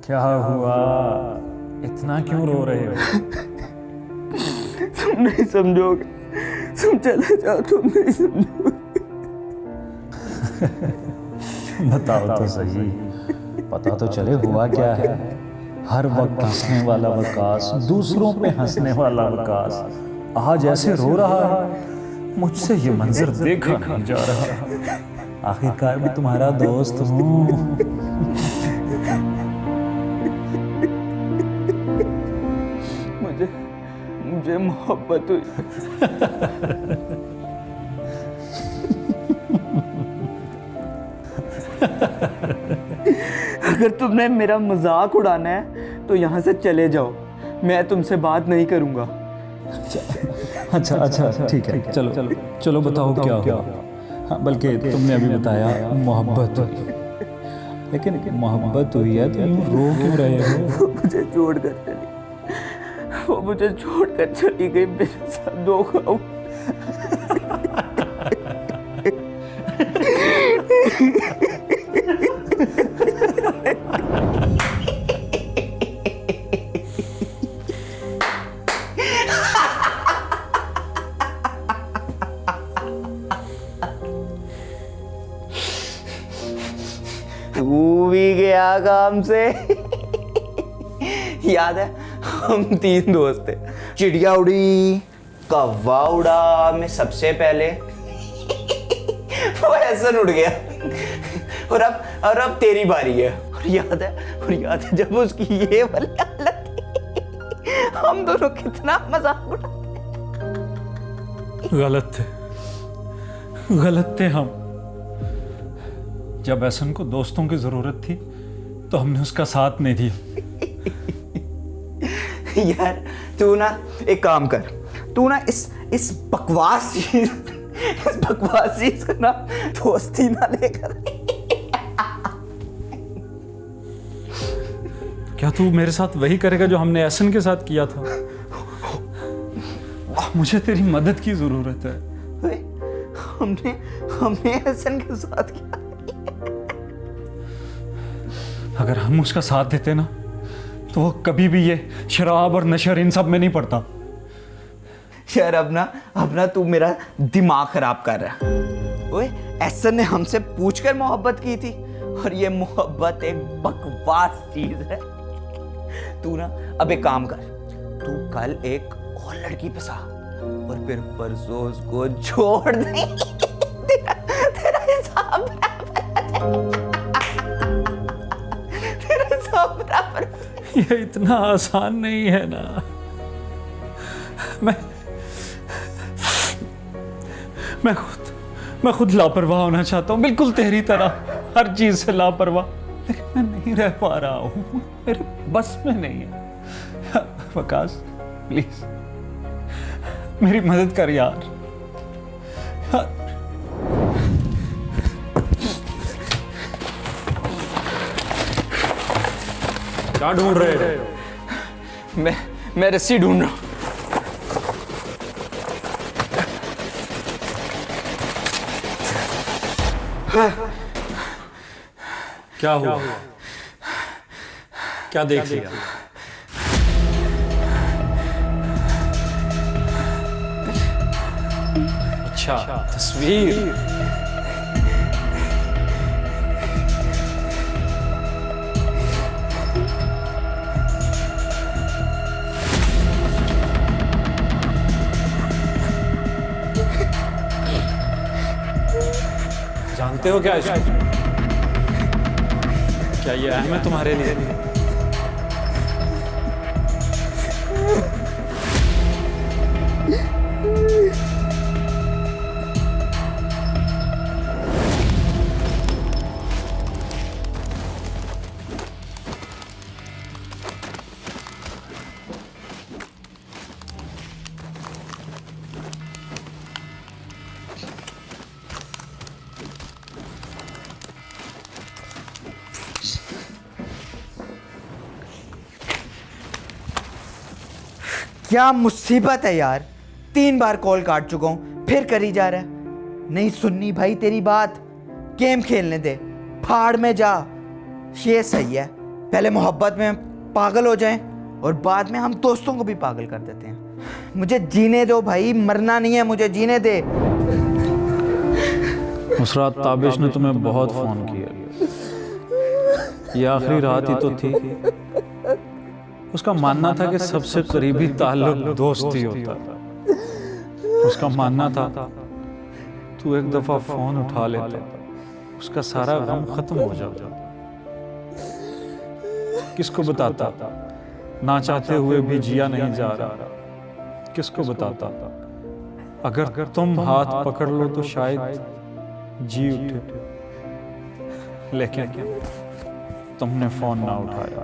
क्या हुआ? इतना क्यों रो रहे हो? तुम नहीं समझोगे, तुम चले जाओ, तुम नहीं समझोगे। बताओ तो सही, पता तो चले हुआ क्या है। हर वक्त हंसने वाला वकास, दूसरों पे हंसने वाला वकास आज ऐसे रो रहा है। मुझसे ये मंजर देखा नहीं जा रहा। आखिरकार मैं तुम्हारा दोस्त हूँ। मुझे मोहब्बत हुई। अगर तुमने मेरा मजाक उड़ाना है तो यहाँ से चले जाओ, मैं तुमसे बात नहीं करूँगा। अच्छा ठीक है, चलो चलो चलो बताओ क्या हुआ। हाँ, बल्कि तुमने अभी बताया मोहब्बत हुई, लेकिन मोहब्बत हुई है तो यूँ रो क्यों रहे हो? वो मुझे छोड़कर चली गई, मेरे साथ धोखा हुआ। तू भी गया काम से। याद है हम 3 दोस्त थे, चिड़िया उड़ी, कौवा उड़ा, मैं सबसे पहले, वो ऐसा उड़ गया। और अब तेरी बारी है। और याद है जब उसकी ये वाली हालत थी, हम दोनों कितना मजाक उड़ाते। गलत थे हम। जब एहसन को दोस्तों की जरूरत थी तो हमने उसका साथ नहीं दिया। यार तू ना एक काम कर, तू ना इस बकवास चीज का ना दोस्ती ना लेकर। क्या तू मेरे साथ वही करेगा जो हमने एहसन के साथ किया था? मुझे तेरी मदद की जरूरत है। हमने एहसन के साथ किया। अगर हम उसका साथ देते ना तो वो कभी भी ये शराब और नशर इन सब में नहीं पड़ता। यार अब ना तू मेरा दिमाग खराब कर रहा है। ओए एहसन ने हमसे पूछकर मोहब्बत की थी, और ये मोहब्बत एक बकवास चीज है। तू ना अब एक काम कर, तू कल एक और लड़की फंसा और फिर परसों उसको छोड़ दे। तेरा हिसाब बराबर। ये इतना आसान नहीं है ना। मैं खुद लापरवाह होना चाहता हूँ, बिल्कुल तेरी तरह हर चीज से लापरवाह, लेकिन मैं नहीं रह पा रहा हूँ, मेरे बस में नहीं है। वकास प्लीज मेरी मदद कर यार। क्या ढूंढ रहे हो? मैं रस्सी ढूंढ रहा हूं। क्या हुआ? क्या देख लिया? अच्छा, तस्वीर। जानते हो क्या इसको? क्या ये अहम है तुम्हारे लिए? क्या मुसीबत है यार, 3 बार कॉल काट चुका हूं, फिर करी जा रहा है। नहीं सुननी भाई तेरी बात, गेम खेलने दे, फाड़ में जा। ये सही है, पहले मोहब्बत में पागल हो जाएं और बाद में हम दोस्तों को भी पागल कर देते हैं। मुझे जीने दो भाई, मरना नहीं है, मुझे जीने दे। उस रात ताबिश ने तुम्हें बहुत फोन किया, ये आखिरी रात ही तो थी। उसका मानना था कि सबसे करीबी ताल्लुक दोस्ती होता है। उसका मानना था तू एक दफा फोन उठा लेता, उसका सारा गम खत्म हो जाता। किसको बताता ना चाहते हुए भी जिया नहीं जा रहा, किसको बताता अगर तुम हाथ पकड़ लो तो शायद जी उठे, लेकिन तुमने फोन ना उठाया।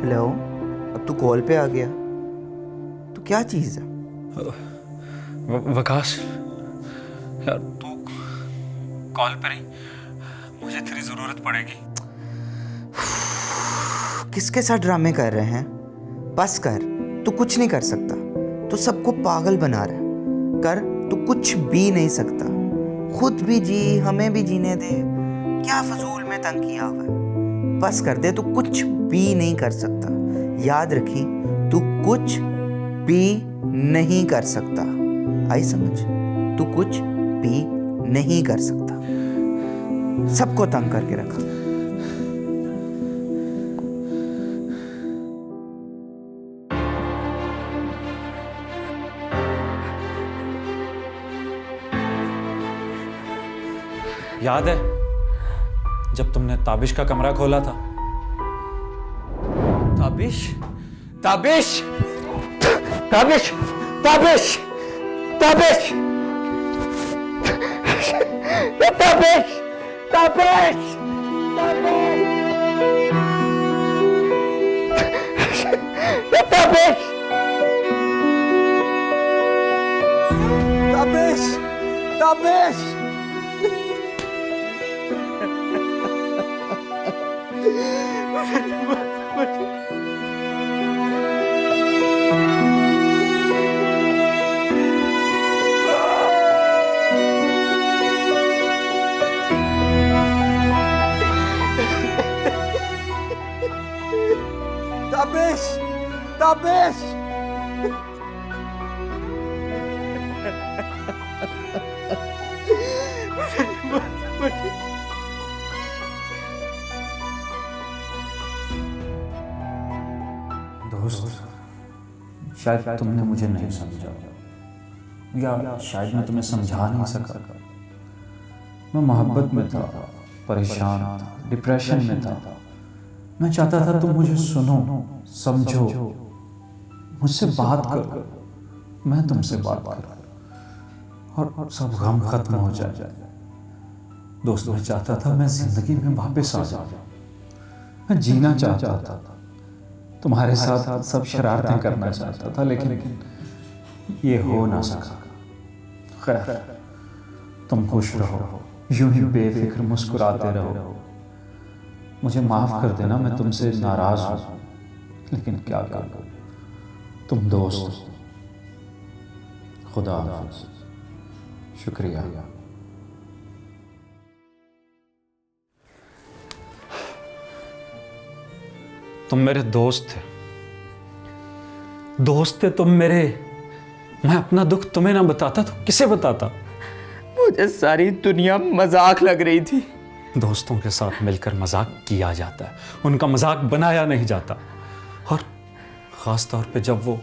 हेलो, अब तू कॉल पे आ गया, तो क्या चीज़ है? वकाश यार, तू कॉल पे रही, मुझे तेरी जरूरत पड़ेगी। किसके साथ ड्रामे कर रहे हैं? बस कर, तू कुछ नहीं कर सकता, तू सबको पागल बना रहा है। कर, तू कुछ भी नहीं सकता, खुद भी जी, हमें भी जीने दे। क्या फजूल में तंग किया हुआ है, बस कर दे, तू कुछ भी नहीं कर सकता। याद रखी, तू कुछ भी नहीं कर सकता। आई समझ? तू कुछ भी नहीं कर सकता, सबको तंग करके रखा। याद है जब तुमने ताबिश का कमरा खोला था? ताबिश, ताबिश, ताबिश, ताबिश, ताबिश, ताबिश, ताबिश, ताबिश, ताबिश, ताबिश। ताबिश, ताबिश। दोस्त, शायद तुमने मुझे नहीं समझा, या शायद मैं तुम्हें समझा नहीं सका। मैं मोहब्बत में था, परेशान था, डिप्रेशन में था। मैं चाहता था तुम मुझे सुनो, समझो, मुझसे बात करो, मैं तुमसे बात करूं और सब गम खत्म हो जाए। दोस्त, मैं चाहता था मैं जिंदगी में वापस आ जाऊं, मैं जीना चाहता था, तुम्हारे साथ सब शरारतें करना चाहता था, लेकिन ये हो ना सका। खैर, तुम खुश रहो, यूं ही बेफिक्र मुस्कुराते रहो। मुझे माफ कर देना, मैं तुमसे नाराज हूं, लेकिन क्या करूं, तुम दोस्त हो। खुदा हाफिज, शुक्रिया। तुम मेरे दोस्त थे, दोस्त थे तुम मेरे। मैं अपना दुख तुम्हें ना बताता तो किसे बताता? मुझे सारी दुनिया मजाक लग रही थी, दोस्तों के साथ मिलकर मजाक किया जाता है, उनका मजाक बनाया नहीं जाता। और ख़ास तौर पे जब वो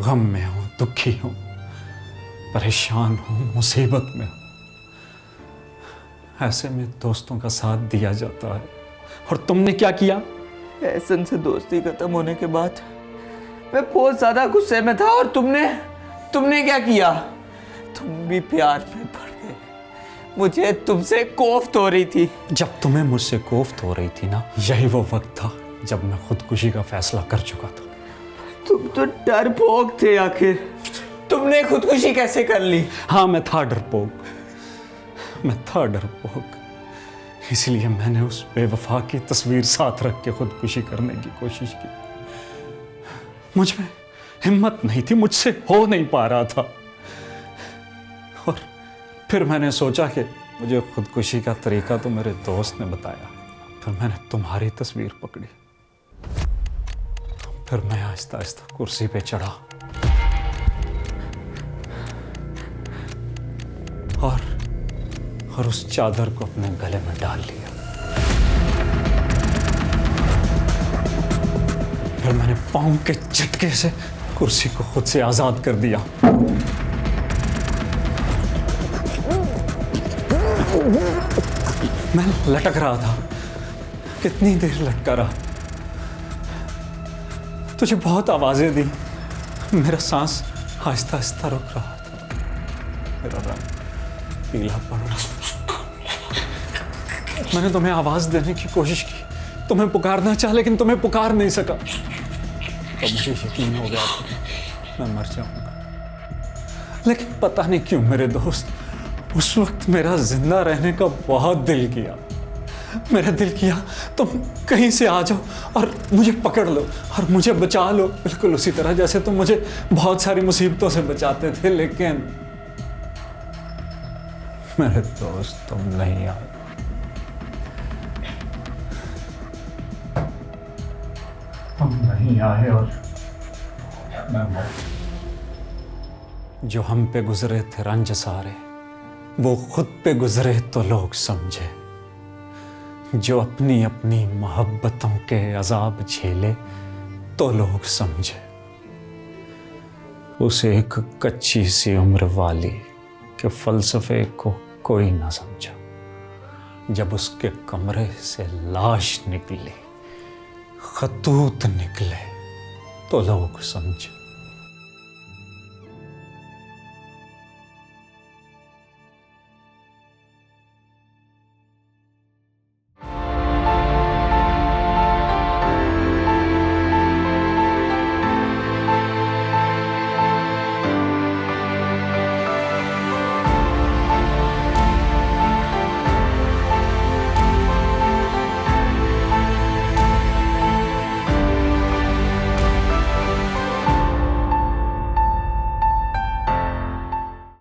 गम में हो, दुखी हो, परेशान हो, मुसीबत में हो, ऐसे में दोस्तों का साथ दिया जाता है। और तुमने क्या किया? एहसन से दोस्ती खत्म होने के बाद मैं बहुत ज्यादा गुस्से में था, और तुमने क्या किया? तुम भी प्यार में पड़ गए। मुझे तुमसे कोफ्त हो रही थी। जब तुम्हें मुझसे कोफ्त हो रही थी ना, यही वो वक्त था जब मैं खुदकुशी का फैसला कर चुका था। तुम तो डरपोक थे। आखिर तुमने खुदकुशी कैसे कर ली? हाँ, मैं था डरपोक। इसलिए मैंने उस बेवफा की तस्वीर साथ रख के खुदकुशी करने की कोशिश की। मुझ में हिम्मत नहीं थी, मुझसे हो नहीं पा रहा था। और फिर मैंने सोचा कि मुझे खुदकुशी का तरीका तो मेरे दोस्त ने बताया। फिर मैंने तुम्हारी तस्वीर पकड़ी। फिर मैं आहिस्ता आहिस्ता कुर्सी पे चढ़ा और उस चादर को अपने गले में डाल लिया। फिर मैंने पांव के झटके से कुर्सी को खुद से आजाद कर दिया। मैं लटक रहा था। कितनी देर लटका रहा? तुझे बहुत आवाजें दी। मेरा सांस आहिस्ता आहिस्ता रुक रहा था। मेरा रंग पीला पड़ रहा। मैंने तुम्हें आवाज देने की कोशिश की, तुम्हें पुकारना चाहा, लेकिन तुम्हें पुकार नहीं सका। तो मुझे यकीन हो गया था मैं मर जाऊंगा। लेकिन पता नहीं क्यों मेरे दोस्त, उस वक्त मेरा जिंदा रहने का बहुत दिल किया। मेरा दिल किया तुम कहीं से आ जाओ और मुझे पकड़ लो और मुझे बचा लो, बिल्कुल उसी तरह जैसे तुम मुझे बहुत सारी मुसीबतों से बचाते थे। लेकिन मेरे दोस्त तुम नहीं आए। तुम नहीं आए और जो हम पे गुजरे थे रंज सारे, वो खुद पे गुजरे तो लोग समझे। जो अपनी अपनी मोहब्बतों के अजाब झेले तो लोग समझे। उस एक कच्ची सी उम्र वाली के फलसफे को कोई ना समझा। जब उसके कमरे से लाश निकली, खतूत निकले तो लोग समझे।